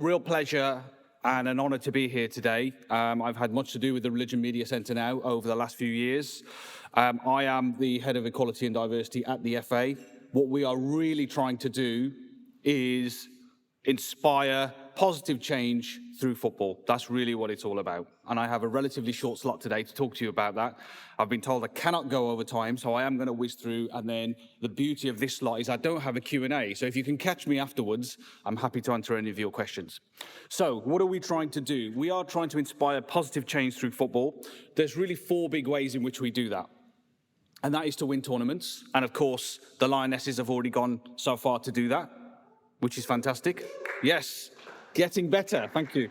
Real pleasure and an honour to be here today. I've had much to do with the Religion Media Centre now over the last few years. I am the Head of Equality and Diversity at the FA. What we are really trying to do is inspire positive change through football. That's really what it's all about. And I have a relatively short slot today to talk to you about that. I've been told I cannot go over time, so I am going to whiz through. And then the beauty of this slot is I don't have a Q&A. So if you can catch me afterwards, I'm happy to answer any of your questions. So what are we trying to do? We are trying to inspire positive change through football. There's really four big ways in which we do that. And that is to win tournaments. And of course, the Lionesses have already gone so far to do that, which is fantastic. Yes, getting better, thank you.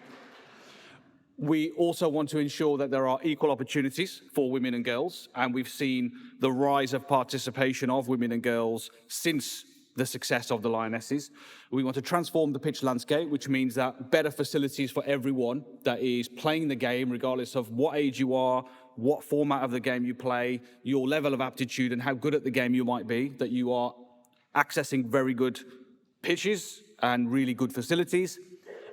We also want to ensure that there are equal opportunities for women and girls, and we've seen the rise of participation of women and girls since the success of the Lionesses. We want to transform the pitch landscape, which means that better facilities for everyone that is playing the game, regardless of what age you are, what format of the game you play, your level of aptitude and how good at the game you might be, that you are accessing very good pitches and really good facilities.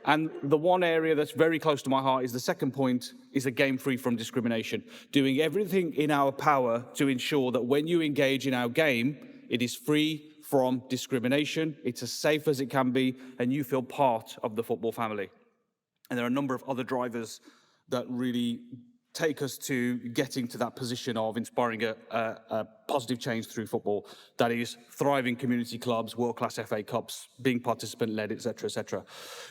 And the one area that's very close to my heart is the second point, is a game free from discrimination. Doing everything in our power to ensure that when you engage in our game, it is free from discrimination, it's as safe as it can be, and you feel part of the football family. And there are a number of other drivers that really take us to getting to that position of inspiring a positive change through football. That is thriving community clubs, world-class FA Cups, being participant-led, etc., etc.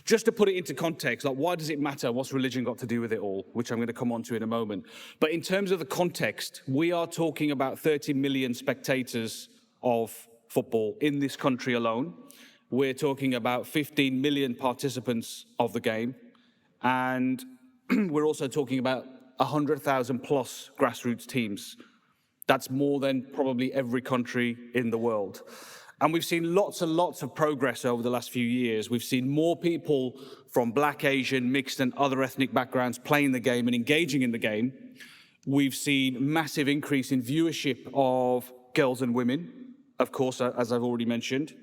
Just to put it into context, like why does it matter? What's religion got to do with it all? Which I'm going to come on to in a moment. But in terms of the context, we are talking about 30 million spectators of football in this country alone. We're talking about 15 million participants of the game. And we're also talking about 100,000 plus grassroots teams. That's more than probably every country in the world. And we've seen lots and lots of progress over the last few years. We've seen more people from Black, Asian, mixed and other ethnic backgrounds playing the game and engaging in the game. We've seen massive increase in viewership of girls and women, of course, as I've already mentioned.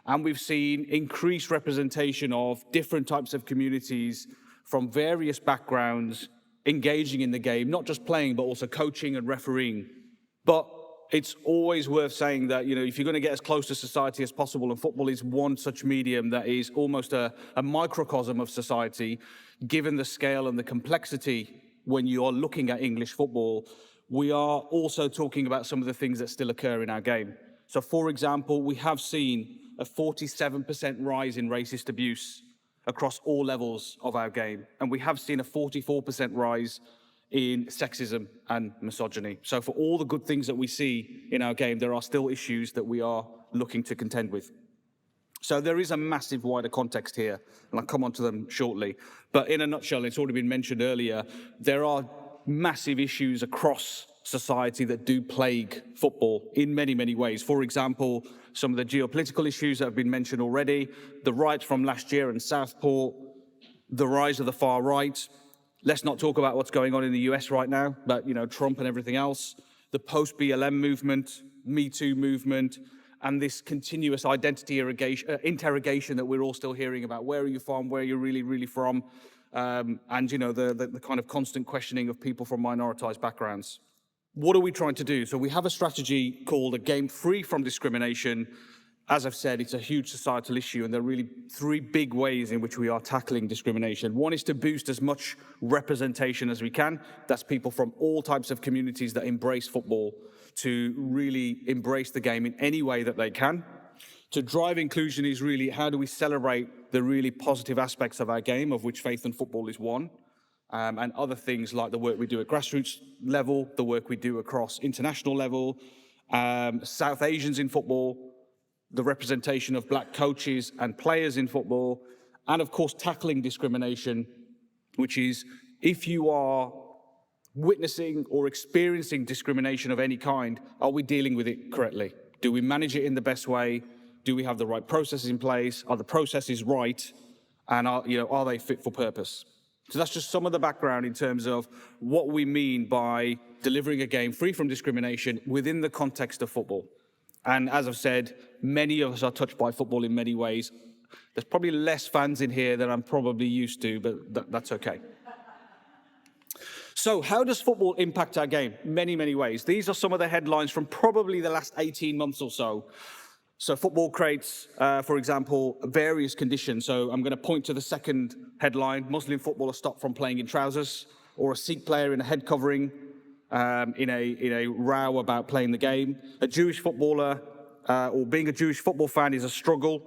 And we've seen increased representation of different types of communities from various backgrounds engaging in the game, not just playing, but also coaching and refereeing. But it's always worth saying that, if you're going to get as close to society as possible, and football is one such medium that is almost a microcosm of society, given the scale and the complexity when you are looking at English football, we are also talking about some of the things that still occur in our game. So, for example, we have seen a 47% rise in racist abuse across all levels of our game. And we have seen a 44% rise in sexism and misogyny. So for all the good things that we see in our game, there are still issues that we are looking to contend with. So there is a massive wider context here, and I'll come on to them shortly. But in a nutshell, it's already been mentioned earlier, there are massive issues across society that do plague football in many, many ways. For example, some of the geopolitical issues that have been mentioned already, the riots from last year in Southport, the rise of the far right. Let's not talk about what's going on in the US right now, but Trump and everything else, the post-BLM movement, Me Too movement, and this continuous identity interrogation that we're all still hearing about. Where are you from? Where are you really, really from? And the kind of constant questioning of people from minoritized backgrounds. What are we trying to do? So we have a strategy called a game free from discrimination. As I've said, it's a huge societal issue, and there are really three big ways in which we are tackling discrimination. One is to boost as much representation as we can. That's people from all types of communities that embrace football, to really embrace the game in any way that they can. To drive inclusion is really how do we celebrate the really positive aspects of our game, of which faith and football is one. And other things like the work we do at grassroots level, the work we do across international level, South Asians in football, the representation of black coaches and players in football, and of course tackling discrimination, which is if you are witnessing or experiencing discrimination of any kind, are we dealing with it correctly? Do we manage it in the best way? Do we have the right processes in place? Are the processes right? And are they fit for purpose? So that's just some of the background in terms of what we mean by delivering a game free from discrimination within the context of football. And as I've said, many of us are touched by football in many ways. There's probably less fans in here than I'm probably used to, but that's okay. So how does football impact our game? Many, many ways. These are some of the headlines from probably the last 18 months or so. So football creates, for example, various conditions. So I'm going to point to the second headline: Muslim footballers stopped from playing in trousers, or a Sikh player in a head covering in a row about playing the game. A Jewish footballer, or being a Jewish football fan is a struggle,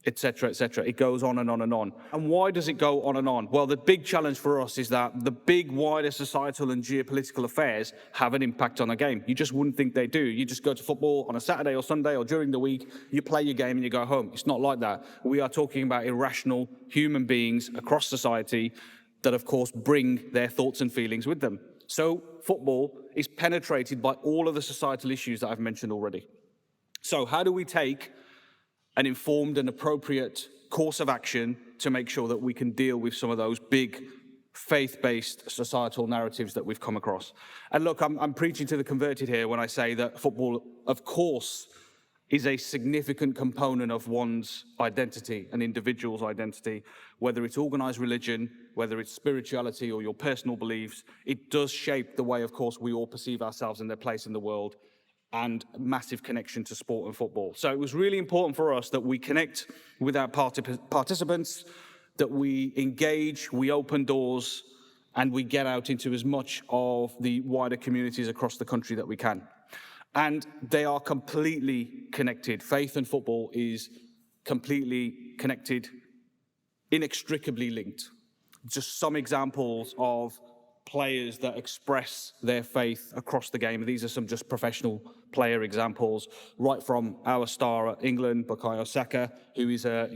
etc., etc. It goes on and on and on. And why does it go on and on? Well, the big challenge for us is that the big wider societal and geopolitical affairs have an impact on a game. You just wouldn't think they do. You just go to football on a Saturday or Sunday or during the week, you play your game and you go home. It's not like that. We are talking about irrational human beings across society that, of course, bring their thoughts and feelings with them. So football is penetrated by all of the societal issues that I've mentioned already. So how do we take an informed and appropriate course of action to make sure that we can deal with some of those big faith-based societal narratives that we've come across? And look, I'm preaching to the converted here when I say that football, of course, is a significant component of one's identity, an individual's identity, whether it's organized religion, whether it's spirituality or your personal beliefs. It does shape the way, of course, we all perceive ourselves and their place in the world, and massive connection to sport and football. So it was really important for us that we connect with our participants, that we engage, we open doors, and we get out into as much of the wider communities across the country that we can. And they are completely connected. Faith and football is completely connected, inextricably linked. Just some examples of players that express their faith across the game. These are some just professional player examples, right from our star at England, Bukayo Saka, who is a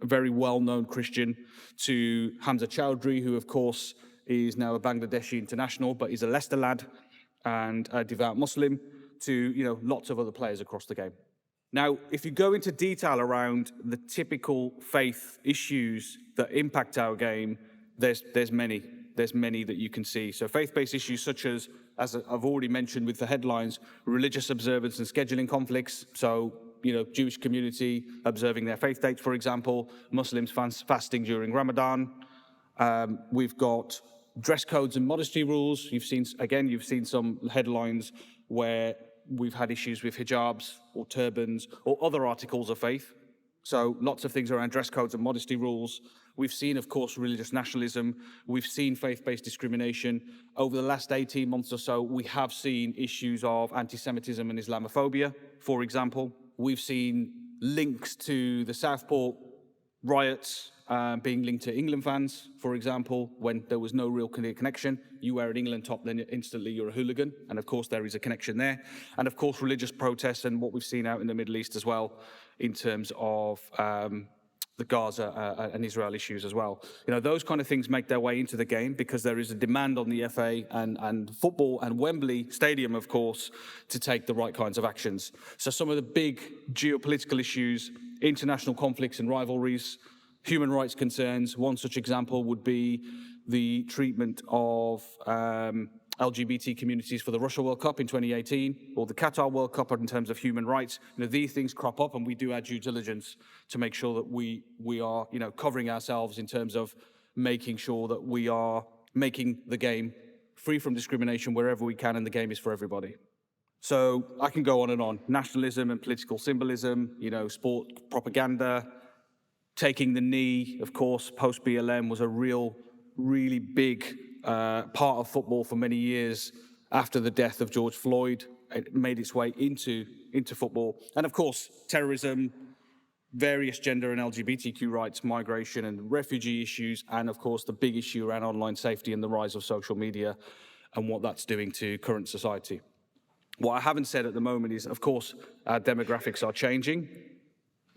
very well-known Christian, to Hamza Chowdhury, who of course is now a Bangladeshi international, but he's a Leicester lad and a devout Muslim, to lots of other players across the game. Now, if you go into detail around the typical faith issues that impact our game, there's many. There's many that you can see. So faith-based issues such as I've already mentioned with the headlines, religious observance and scheduling conflicts. So, Jewish community observing their faith dates, for example, Muslims fasting during Ramadan. We've got dress codes and modesty rules. You've seen some headlines where we've had issues with hijabs or turbans or other articles of faith. So lots of things around dress codes and modesty rules. We've seen, of course, religious nationalism. We've seen faith-based discrimination. Over the last 18 months or so, we have seen issues of anti-Semitism and Islamophobia, for example. We've seen links to the Southport riots being linked to England fans, for example, when there was no real clear connection. You wear an England top, then instantly you're a hooligan. And of course, there is a connection there. And of course, religious protests and what we've seen out in the Middle East as well, in terms of the Gaza and Israel issues as well. Those kind of things make their way into the game because there is a demand on the FA and football and Wembley Stadium, of course, to take the right kinds of actions. So some of the big geopolitical issues, international conflicts and rivalries, human rights concerns. One such example would be the treatment of LGBT communities for the Russia World Cup in 2018, or the Qatar World Cup in terms of human rights. These things crop up, and we do our due diligence to make sure that we are, covering ourselves in terms of making sure that we are making the game free from discrimination wherever we can, and the game is for everybody. So I can go on and on. Nationalism and political symbolism, sport propaganda, taking the knee, of course, post-BLM was a really big part of football for many years after the death of George Floyd. It made its way into football. And of course, terrorism, various gender and LGBTQ rights, migration and refugee issues, and of course, the big issue around online safety and the rise of social media and what that's doing to current society. What I haven't said at the moment is, of course, our demographics are changing.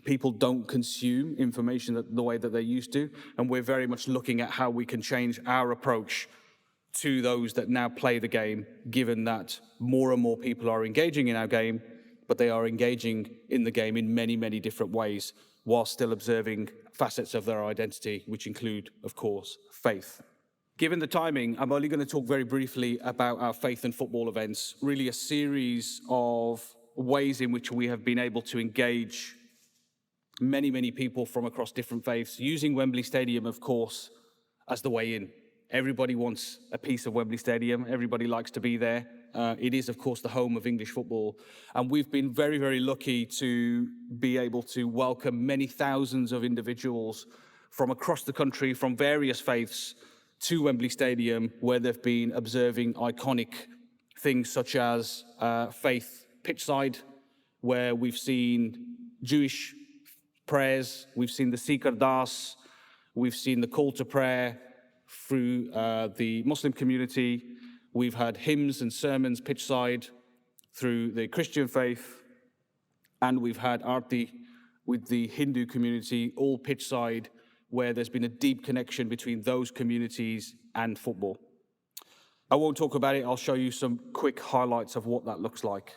People don't consume information the way that they used to, and we're very much looking at how we can change our approach to those that now play the game, given that more and more people are engaging in our game, but they are engaging in the game in many, many different ways, while still observing facets of their identity, which include, of course, faith. Given the timing, I'm only going to talk very briefly about our faith and football events, really a series of ways in which we have been able to engage many people from across different faiths, using Wembley Stadium, of course, as the way in. Everybody wants a piece of Wembley Stadium. Everybody likes to be there. It is, of course, the home of English football. And we've been very lucky to be able to welcome many thousands of individuals from across the country, from various faiths, to Wembley Stadium, where they've been observing iconic things such as faith pitchside, where we've seen Jewish prayers, we've seen the Sikar Das, we've seen the call to prayer through the Muslim community, we've had hymns and sermons pitchside through the Christian faith, and we've had Aarti with the Hindu community, all pitchside, where there's been a deep connection between those communities and football. I won't talk about it, I'll show you some quick highlights of what that looks like.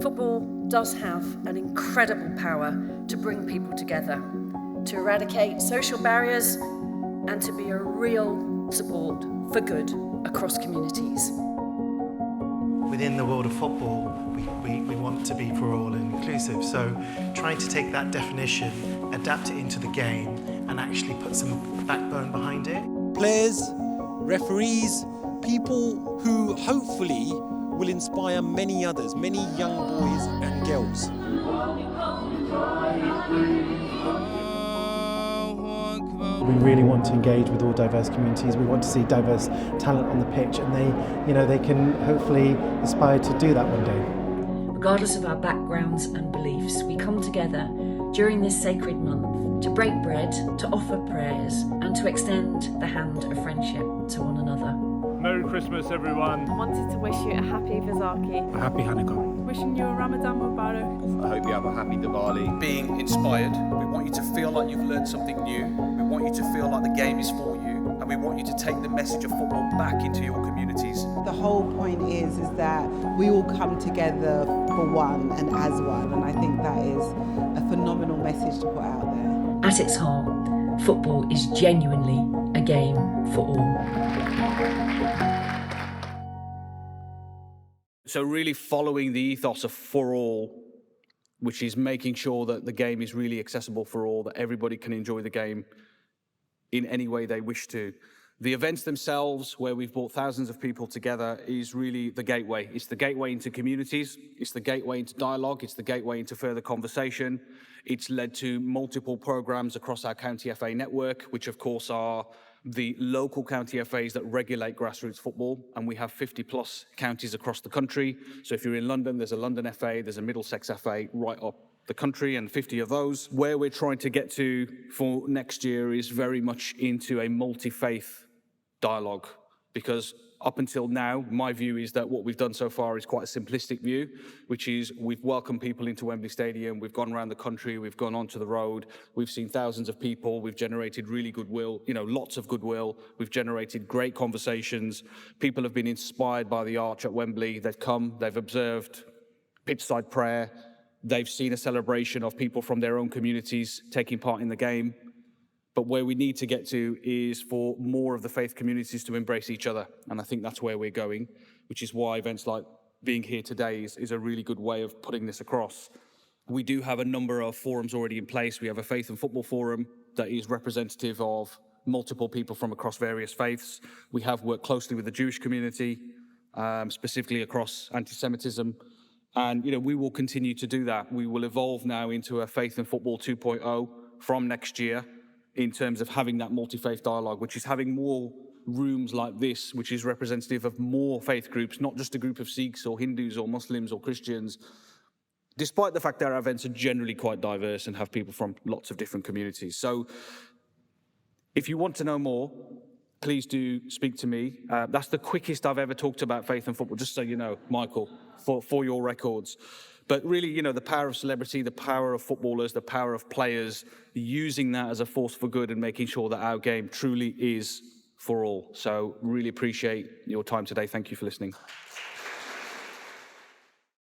Football does have an incredible power to bring people together, to eradicate social barriers, and to be a real support for good across communities. Within the world of football, we want to be for all and inclusive, so trying to take that definition, adapt it into the game, and actually put some backbone behind it. Players, referees, people who hopefully will inspire many others, many young boys and girls. We really want to engage with all diverse communities. We want to see diverse talent on the pitch, and they can hopefully aspire to do that one day. Regardless of our backgrounds and beliefs, we come together during this sacred month to break bread, to offer prayers, and to extend the hand of friendship to one another. Merry Christmas, everyone. I wanted to wish you a happy Vizaki. A happy Hanukkah. Wishing you a Ramadan Mubarak. I hope you have a happy Diwali. Being inspired, we want you to feel like you've learned something new. We want you to feel like the game is for you, and we want you to take the message of football back into your communities. The whole point is that we all come together for one and as one, and I think that is a phenomenal message to put out there. At its heart, football is genuinely a game for all. So really following the ethos of for all, which is making sure that the game is really accessible for all, that everybody can enjoy the game in any way they wish to. The events themselves, where we've brought thousands of people together, is really the gateway. It's the gateway into communities, it's the gateway into dialogue, it's the gateway into further conversation. It's led to multiple programs across our County FA network, which of course are the local county FAs that regulate grassroots football, and we have 50 plus counties across the country. So if you're in London, there's a London FA, there's a Middlesex FA right up the country, and 50 of those. Where we're trying to get to for next year is very much into a multi-faith dialogue, because up until now, my view is that what we've done so far is quite a simplistic view, which is we've welcomed people into Wembley Stadium, we've gone around the country, we've gone onto the road, we've seen thousands of people, we've generated really goodwill, lots of goodwill, we've generated great conversations, people have been inspired by the arch at Wembley, they've come, they've observed pitchside prayer, they've seen a celebration of people from their own communities taking part in the game. But where we need to get to is for more of the faith communities to embrace each other. And I think that's where we're going, which is why events like being here today is a really good way of putting this across. We do have a number of forums already in place. We have a faith and football forum that is representative of multiple people from across various faiths. We have worked closely with the Jewish community, specifically across anti-Semitism. And we will continue to do that. We will evolve now into a faith and football 2.0 from next year, in terms of having that multi-faith dialogue, which is having more rooms like this, which is representative of more faith groups, not just a group of Sikhs or Hindus or Muslims or Christians, despite the fact that our events are generally quite diverse and have people from lots of different communities. So if you want to know more, please do speak to me. That's the quickest I've ever talked about faith and football, just so you know, Michael, for your records. But really, the power of celebrity, the power of footballers, the power of players, using that as a force for good and making sure that our game truly is for all. So really appreciate your time today. Thank you for listening.